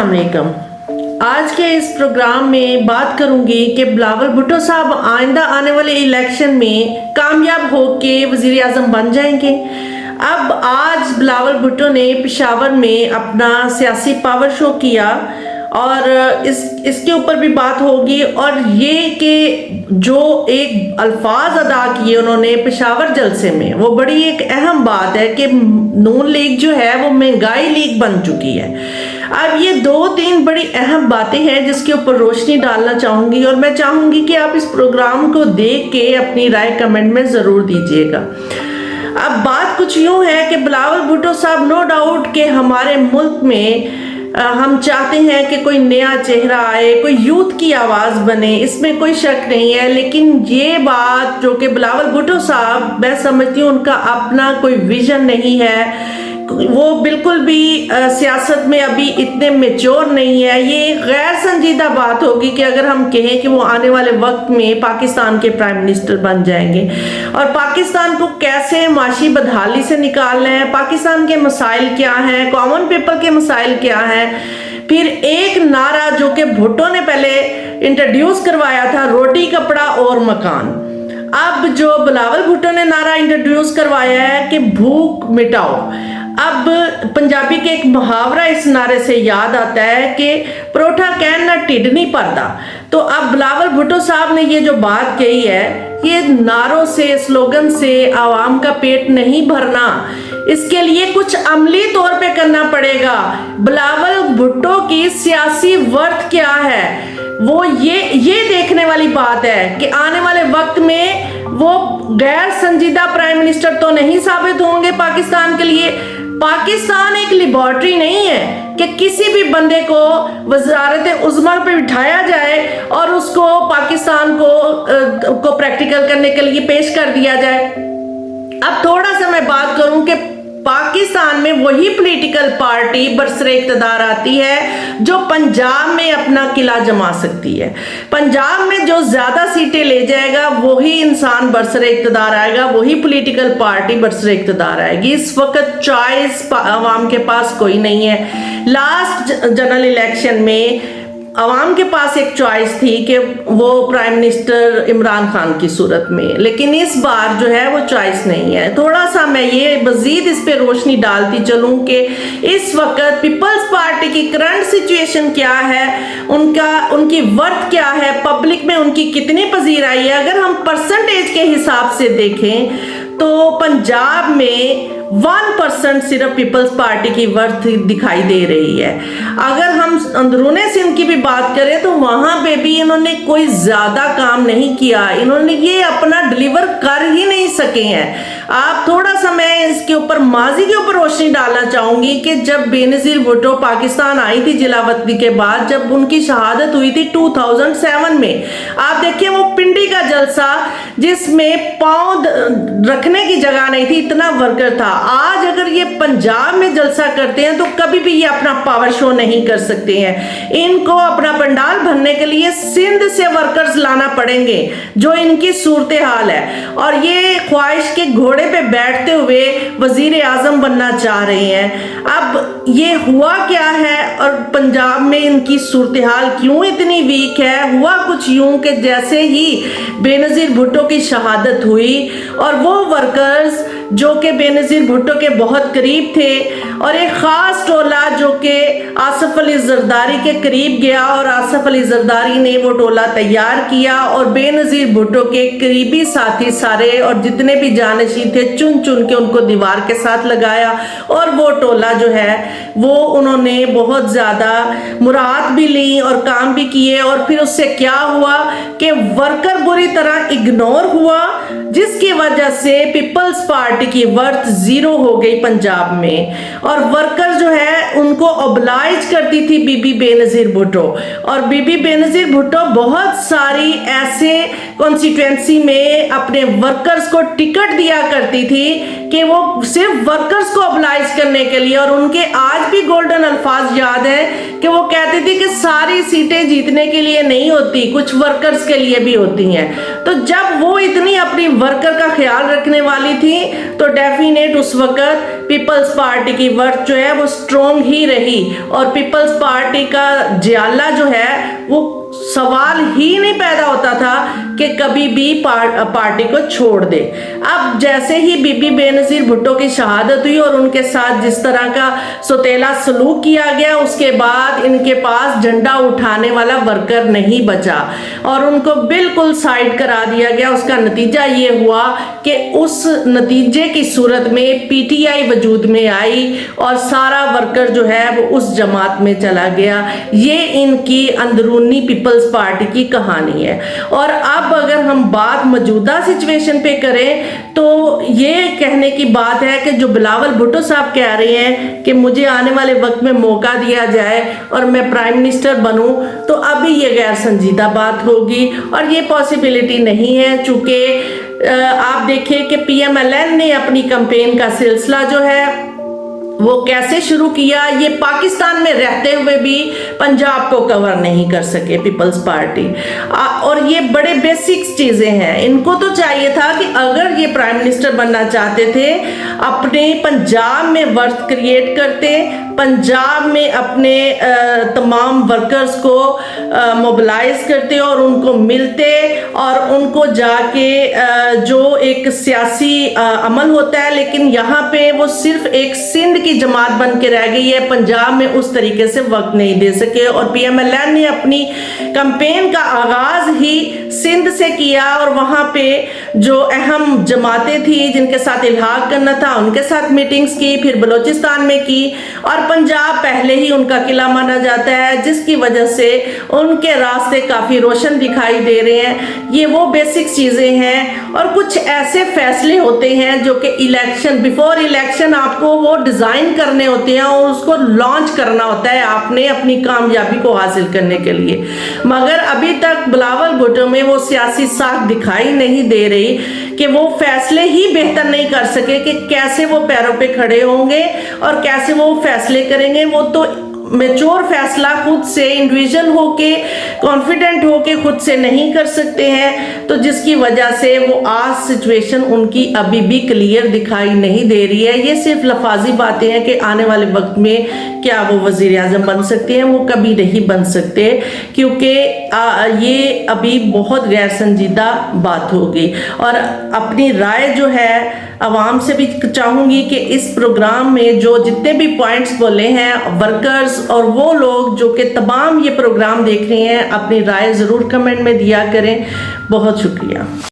अस्सलाम वालेकुम। आज के इस प्रोग्राम में बात करूंगी कि बिलावल भुट्टो साहब आइंदा आने वाले इलेक्शन में कामयाब होके वजीर आजम बन जाएंगे। अब आज बिलावल भुट्टो ने पेशावर में अपना सियासी पावर शो किया और इसके ऊपर भी बात होगी, और ये कि जो एक अल्फाज अदा किए उन्होंने पेशावर जलसे में, वो बड़ी एक अहम बात है कि नून लीग जो है वो महंगाई लीग बन चुकी है। अब ये दो तीन बड़ी अहम बातें हैं जिसके ऊपर रोशनी डालना चाहूंगी, और मैं चाहूंगी कि आप इस प्रोग्राम को देख के अपनी राय कमेंट में जरूर दीजिएगा। अब बात कुछ यूं है कि बिलावल भुट्टो साहब नो डाउट कि हमारे मुल्क में हम चाहते हैं कि कोई नया चेहरा आए, कोई यूथ की आवाज़ बने, इसमें कोई शक नहीं है। लेकिन ये बात जो कि बिलावल भुट्टो साहब, मैं समझती हूँ उनका अपना कोई विजन नहीं है, वो बिल्कुल भी सियासत में अभी इतने मैच्योर नहीं है। ये गैर संजीदा बात होगी कि अगर हम कहें कि वो आने वाले वक्त में पाकिस्तान के प्राइम मिनिस्टर बन जाएंगे, और पाकिस्तान को कैसे माशी बदहाली से निकालना है, पाकिस्तान के मसाइल क्या हैं, कॉमन पीपल के मसाइल क्या हैं। फिर एक नारा जो कि भुट्टो ने पहले इंट्रोड्यूस करवाया था, रोटी कपड़ा और मकान। अब जो बिलावल भुट्टो ने नारा इंट्रोड्यूस करवाया है कि भूख मिटाओ। अब पंजाबी के एक मुहावरा इस नारे से याद आता है कि परोठा कहन ना ढिड नहीं भरदा। तो अब बिलावल भुट्टो साहब ने ये जो बात कही है, ये नारों से, स्लोगन से आवाम का पेट नहीं भरना, इसके लिए कुछ अमली तौर पे करना पड़ेगा। बिलावल भुट्टो की सियासी वर्थ क्या है, वो ये देखने वाली बात है कि आने वाले वक्त में वो गैर संजीदा प्राइम मिनिस्टर तो नहीं साबित होंगे पाकिस्तान के लिए। पाकिस्तान एक लेबोरेटरी नहीं है कि किसी भी बंदे को वज़ारत उज़्मा पे बिठाया जाए और उसको पाकिस्तान को प्रैक्टिकल करने के लिए पेश कर दिया जाए। अब थोड़ा सा मैं बात करूं कि पाकिस्तान में वही पॉलिटिकल पार्टी बरसरे इक़्तिदार आती है जो पंजाब में अपना किला जमा सकती है। पंजाब में जो ज्यादा सीटें ले जाएगा वही इंसान बरसरे इक़्तिदार आएगा, वही पॉलिटिकल पार्टी बरसरे इक़्तिदार आएगी। इस वक्त चॉइस आवाम के पास कोई नहीं है। लास्ट जनरल इलेक्शन में अवाम के पास एक चॉइस थी कि वो प्राइम मिनिस्टर इमरान खान की सूरत में, लेकिन इस बार जो है वो चॉइस नहीं है। थोड़ा सा मैं ये मजीद इस पे रोशनी डालती चलूं कि इस वक्त पीपल्स पार्टी की करंट सिचुएशन क्या है, उनकी वर्थ क्या है, पब्लिक में उनकी कितनी पजीराई है। अगर हम परसेंटेज के हिसाब से देखें तो पंजाब में 1% सिर्फ पीपल्स पार्टी की वर्थ दिखाई दे रही है। अगर हम अंदरूने सिंध की भी बात करें तो वहां पे भी इन्होंने कोई ज्यादा काम नहीं किया, इन्होंने ये अपना डिलीवर कर ही नहीं सके हैं। आप थोड़ा सा मैं इसके ऊपर माजी के ऊपर रोशनी डालना चाहूंगी कि जब बेनजीर भुट्टो पाकिस्तान आई थी जिलावतनी के बाद, जब उनकी शहादत हुई थी 2007 में, आप देखिए वो पिंडी का जलसा जिसमें पांव रखने की जगह नहीं थी, इतना वर्कर था। आज अगर ये पंजाब में जलसा करते हैं तो कभी भी ये अपना पावर शो नहीं कर सकते हैं। इनको अपना पंडाल भरने के लिए सिंध से वर्कर्स लाना पड़ेंगे, जो इनकी सूरत हाल है, और ये ख्वाहिश के घोड़े पे बैठते हुए वजीर आजम बनना चाह रहे हैं। अब ये हुआ क्या है और पंजाब में इनकी सूरत हाल क्यों इतनी वीक है? हुआ कुछ यूं कि जैसे ही बेनजीर भुट्टो की शहादत हुई और वो वर्कर्स जो कि बेनजीर भुट्टो के बहुत करीब थे, और एक खास टोला जो कि आसिफ अली जरदारी के करीब गया, और आसिफ अली जरदारी ने वो टोला तैयार किया, और बेनजीर भुट्टो के करीबी साथी सारे और जितने भी जानशी थे चुन चुन के उनको दीवार के साथ लगाया, और वो टोला जो है वो उन्होंने बहुत ज़्यादा मुराद भी ली और काम भी किए। और फिर उससे क्या हुआ कि वर्कर बुरी तरह इग्नोर हुआ, जिसकी वजह से पीपल्स पार्टी की वर्थ जीरो हो गई पंजाब में, और वर्कर जो है उनको ऑब्लाइज करती थी बीबी बेनजीर भुट्टो। और बीबी बेनजीर भुट्टो बहुत सारी ऐसे कॉन्स्टिट्यूएंसी में अपने वर्कर्स को टिकट दिया करती थी कि वो सिर्फ वर्कर्स को ऑब्लाइज करने के लिए, और उनके आज भी गोल्डन अल्फाज याद है कि वो कहती थी कि सारी सीटें जीतने के लिए नहीं होती, कुछ वर्कर्स के लिए भी होती हैं। तो जब वो इतनी अपनी वर्कर का ख्याल रखने वाली थी तो डेफिनेट उस वक्त पीपल्स पार्टी की वर्क जो है वो स्ट्रोंग ही रही, और पीपल्स पार्टी का जियाला जो है वो सवाल ही नहीं पैदा होता था कि कभी भी पार्टी को छोड़ दे। अब जैसे ही बीबी बेनजीर भुट्टो की शहादत हुई और उनके साथ जिस तरह का सौतेला सलूक किया गया, उसके बाद इनके पास झंडा उठाने वाला वर्कर नहीं बचा और उनको बिल्कुल साइड करा दिया गया। उसका नतीजा ये हुआ कि उस नतीजे की सूरत में पीटीआई वजूद में आई और सारा वर्कर जो है वो उस जमात में चला गया। ये इनकी अंदरूनी पीपल्स पार्टी की कहानी है। और अब अगर हम बात मौजूदा सिचुएशन पे करें तो ये कहने की बात है कि जो बिलावल भुट्टो साहब कह रहे हैं कि मुझे आने वाले वक्त में मौका दिया जाए और मैं प्राइम मिनिस्टर बनूं, तो अभी ये गैर संजीदा बात होगी और ये पॉसिबिलिटी नहीं है। चूंकि आप देखिए कि पीएमएलएन ने अपनी कैंपेन का सिलसिला जो है वो कैसे शुरू किया, ये पाकिस्तान में रहते हुए भी पंजाब को कवर नहीं कर सके पीपल्स पार्टी। और ये बड़े बेसिक्स चीजें हैं। इनको तो चाहिए था कि अगर ये प्राइम मिनिस्टर बनना चाहते थे, अपने पंजाब में वर्क क्रिएट करते, पंजाब में अपने तमाम वर्कर्स को मोबिलाइज करते और उनको मिलते और उनको जाके जो एक सियासी अमल होता है, लेकिन यहाँ पे वो सिर्फ एक सिंध की जमात बन के रह गई है, पंजाब में उस तरीके से वक्त नहीं दे सके। और पीएमएलएन ने अपनी कैंपेन का आगाज ही सिंध से किया और वहां पे जो अहम जमातें थी जिनके साथ इल्हाक करना था उनके साथ मीटिंग्स की, फिर बलोचिस्तान में की, और पंजाब पहले ही उनका किला माना जाता है जिसकी वजह से उनके रास्ते काफी रोशन दिखाई दे रहे हैं। ये वो बेसिक चीजें हैं। और कुछ ऐसे फैसले होते हैं जो कि इलेक्शन, बिफोर इलेक्शन आपको वो डिजाइन करने होते हैं और उसको लॉन्च करना होता है आपने अपनी कामयाबी को हासिल करने के लिए। मगर अभी तक बिलावल भुट्टो में वो सियासी साख दिखाई नहीं दे रही कि वो फैसले ही बेहतर नहीं कर सके कि कैसे वो पैरों पे खड़े होंगे और कैसे वो फैसले करेंगे। वो तो मैच्योर फैसला खुद से इंडिविजुअल होके, कॉन्फिडेंट होके खुद से नहीं कर सकते हैं, तो जिसकी वजह से वो आज सिचुएशन उनकी अभी भी क्लियर दिखाई नहीं दे रही है। ये सिर्फ लफाजी बातें हैं कि आने वाले वक्त में क्या वो वजीर आजम बन सकते हैं, वो कभी नहीं बन सकते, क्योंकि ये अभी बहुत गैर संजीदा बात होगी। और अपनी राय जो है आवाम से भी चाहूंगी कि इस प्रोग्राम में जो जितने भी पॉइंट्स बोले हैं वर्कर्स और वो लोग जो कि तमाम ये प्रोग्राम देख रहे हैं, अपनी राय ज़रूर कमेंट में दिया करें। बहुत शुक्रिया।